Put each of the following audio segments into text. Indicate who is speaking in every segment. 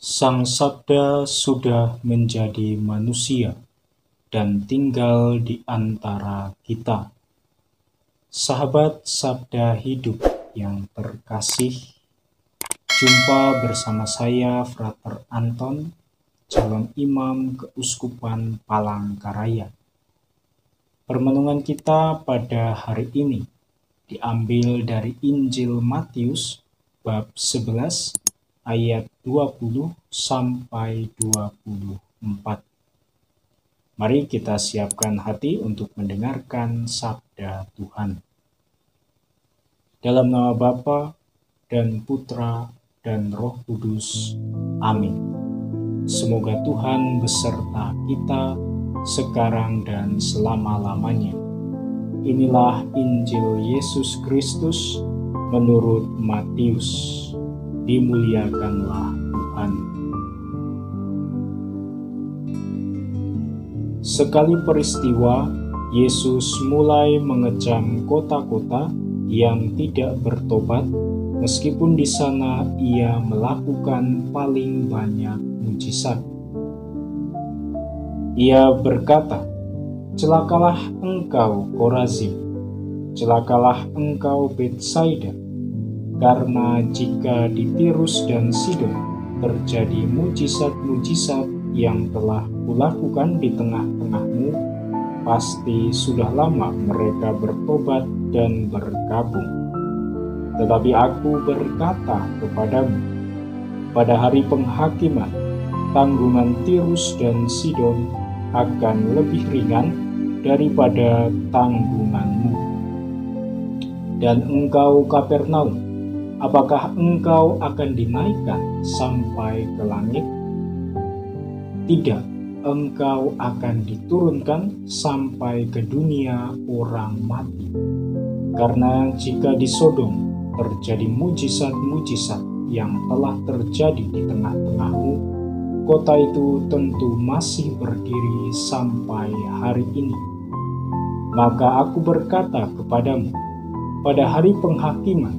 Speaker 1: Sang Sabda sudah menjadi manusia dan tinggal di antara kita. Sahabat Sabda Hidup yang terkasih, jumpa bersama saya Frater Anton, calon imam Keuskupan Palangkaraya. Permenungan kita pada hari ini diambil dari Injil Matius bab 11 ayat 20 sampai 24. Mari kita siapkan hati untuk mendengarkan sabda Tuhan. Dalam nama Bapa dan Putra dan Roh Kudus. Amin. Semoga Tuhan beserta kita sekarang dan selama-lamanya. Inilah Injil Yesus Kristus menurut Matius. Dimuliakanlah Tuhan. Sekali peristiwa, Yesus mulai mengecam kota-kota yang tidak bertobat, meskipun di sana ia melakukan paling banyak mujizat. Ia berkata, "Celakalah engkau Korazim, celakalah engkau Betsaida, karena jika di Tirus dan Sidon terjadi mujizat-mujizat yang telah kulakukan di tengah-tengahmu, pasti sudah lama mereka bertobat dan bergabung. Tetapi aku berkata kepadamu, pada hari penghakiman, tanggungan Tirus dan Sidon akan lebih ringan daripada tanggunganmu. Dan engkau Kapernaum, apakah engkau akan dinaikkan sampai ke langit? Tidak, engkau akan diturunkan sampai ke dunia orang mati. Karena jika di Sodom terjadi mujizat-mujizat yang telah terjadi di tengah-tengahmu, kota itu tentu masih berdiri sampai hari ini. Maka aku berkata kepadamu, pada hari penghakiman,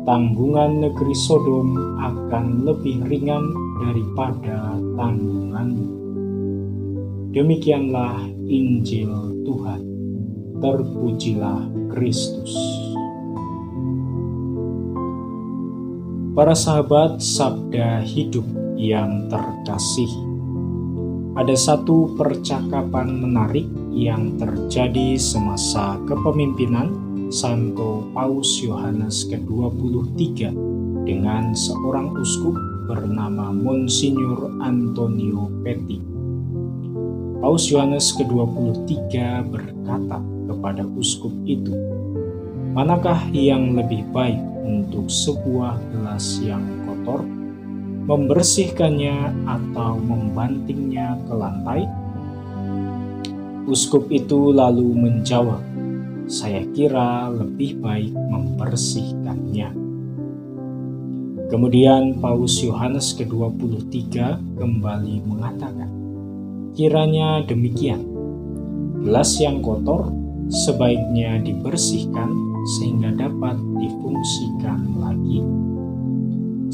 Speaker 1: tanggungan negeri Sodom akan lebih ringan daripada tanggunganmu." Demikianlah Injil Tuhan. Terpujilah Kristus. Para sahabat Sabda Hidup yang terkasih, ada satu percakapan menarik yang terjadi semasa kepemimpinan Santo Paus Yohanes ke-23 dengan seorang uskup bernama Monsignor Antonio Petti. Paus Yohanes ke-23 berkata kepada uskup itu, "Manakah yang lebih baik untuk sebuah gelas yang kotor, membersihkannya atau membantingnya ke lantai?" Uskup itu lalu menjawab, "Saya kira lebih baik membersihkannya." Kemudian Paus Yohanes ke-23 kembali mengatakan, "Kiranya demikian, gelas yang kotor sebaiknya dibersihkan sehingga dapat difungsikan lagi.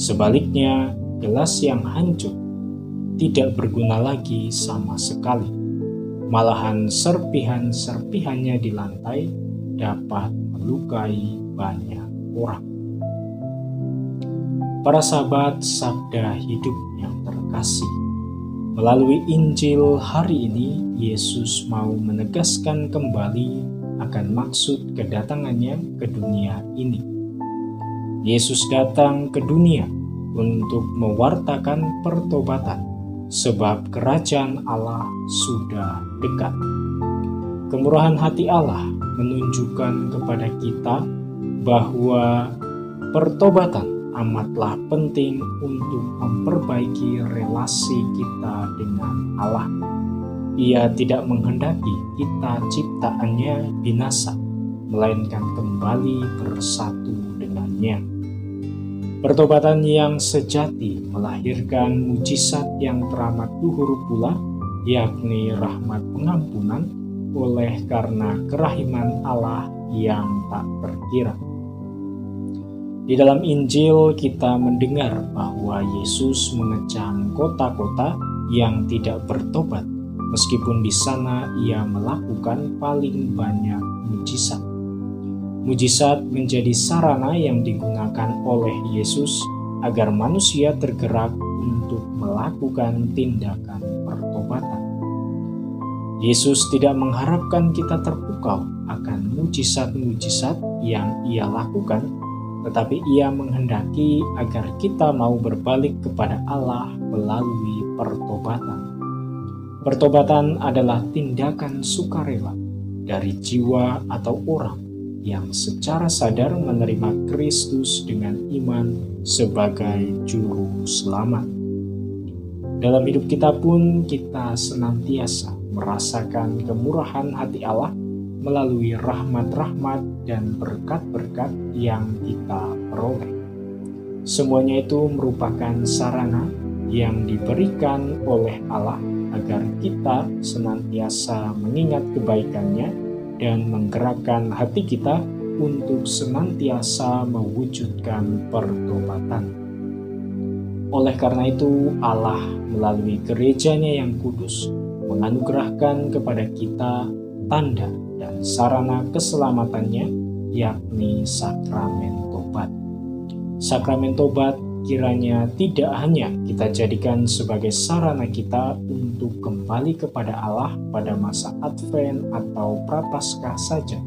Speaker 1: Sebaliknya, gelas yang hancur tidak berguna lagi sama sekali. Malahan serpihan-serpihannya di lantai dapat melukai banyak orang." Para sahabat Sabda Hidup yang terkasih, melalui Injil hari ini, Yesus mau menegaskan kembali akan maksud kedatangannya ke dunia ini. Yesus datang ke dunia untuk mewartakan pertobatan, sebab kerajaan Allah sudah dekat. Kemurahan hati Allah menunjukkan kepada kita bahwa pertobatan amatlah penting untuk memperbaiki relasi kita dengan Allah. Ia tidak menghendaki kita ciptaannya binasa, melainkan kembali bersatu dengannya. Pertobatan yang sejati melahirkan mujizat yang teramat luhur pula, yakni rahmat pengampunan oleh karena kerahiman Allah yang tak terkira. Di dalam Injil kita mendengar bahwa Yesus mengecam kota-kota yang tidak bertobat, meskipun di sana ia melakukan paling banyak mujizat. Mujizat menjadi sarana yang digunakan oleh Yesus agar manusia tergerak untuk melakukan tindakan pertobatan. Yesus tidak mengharapkan kita terpukau akan mujizat-mujizat yang ia lakukan, tetapi ia menghendaki agar kita mau berbalik kepada Allah melalui pertobatan. Pertobatan adalah tindakan sukarela dari jiwa atau orang yang secara sadar menerima Kristus dengan iman sebagai juru selamat. Dalam hidup kita pun kita senantiasa merasakan kemurahan hati Allah melalui rahmat-rahmat dan berkat-berkat yang kita peroleh. Semuanya itu merupakan sarana yang diberikan oleh Allah agar kita senantiasa mengingat kebaikannya dan menggerakkan hati kita untuk senantiasa mewujudkan pertobatan. Oleh karena itu, Allah melalui gerejanya yang kudus menganugerahkan kepada kita tanda dan sarana keselamatannya, yakni sakramen tobat. Sakramen tobat kiranya tidak hanya kita jadikan sebagai sarana kita untuk kembali kepada Allah pada masa Advent atau Prapaskah saja,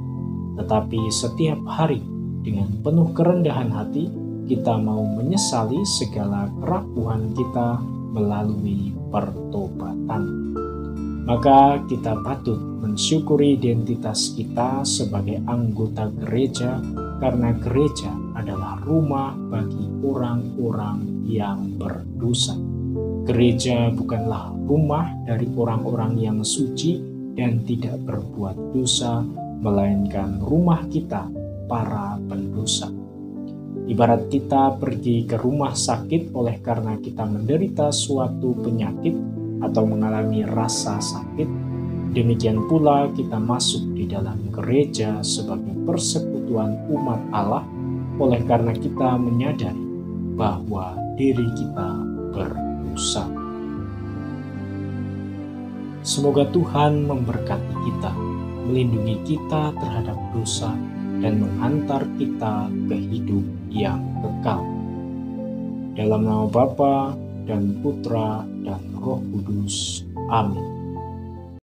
Speaker 1: tetapi setiap hari dengan penuh kerendahan hati kita mau menyesali segala kerapuhan kita melalui pertobatan. Maka kita patut mensyukuri identitas kita sebagai anggota gereja, karena gereja adalah rumah bagi orang-orang yang berdosa. Gereja bukanlah rumah dari orang-orang yang suci dan tidak berbuat dosa, melainkan rumah kita, para pendosa. Ibarat kita pergi ke rumah sakit oleh karena kita menderita suatu penyakit atau mengalami rasa sakit, demikian pula kita masuk di dalam gereja sebagai persekutuan umat Allah oleh karena kita menyadari bahwa diri kita berdosa. Semoga Tuhan memberkati kita, melindungi kita terhadap dosa, dan menghantar kita ke hidup yang kekal. Dalam nama Bapa dan Putra dan Roh Kudus. Amin.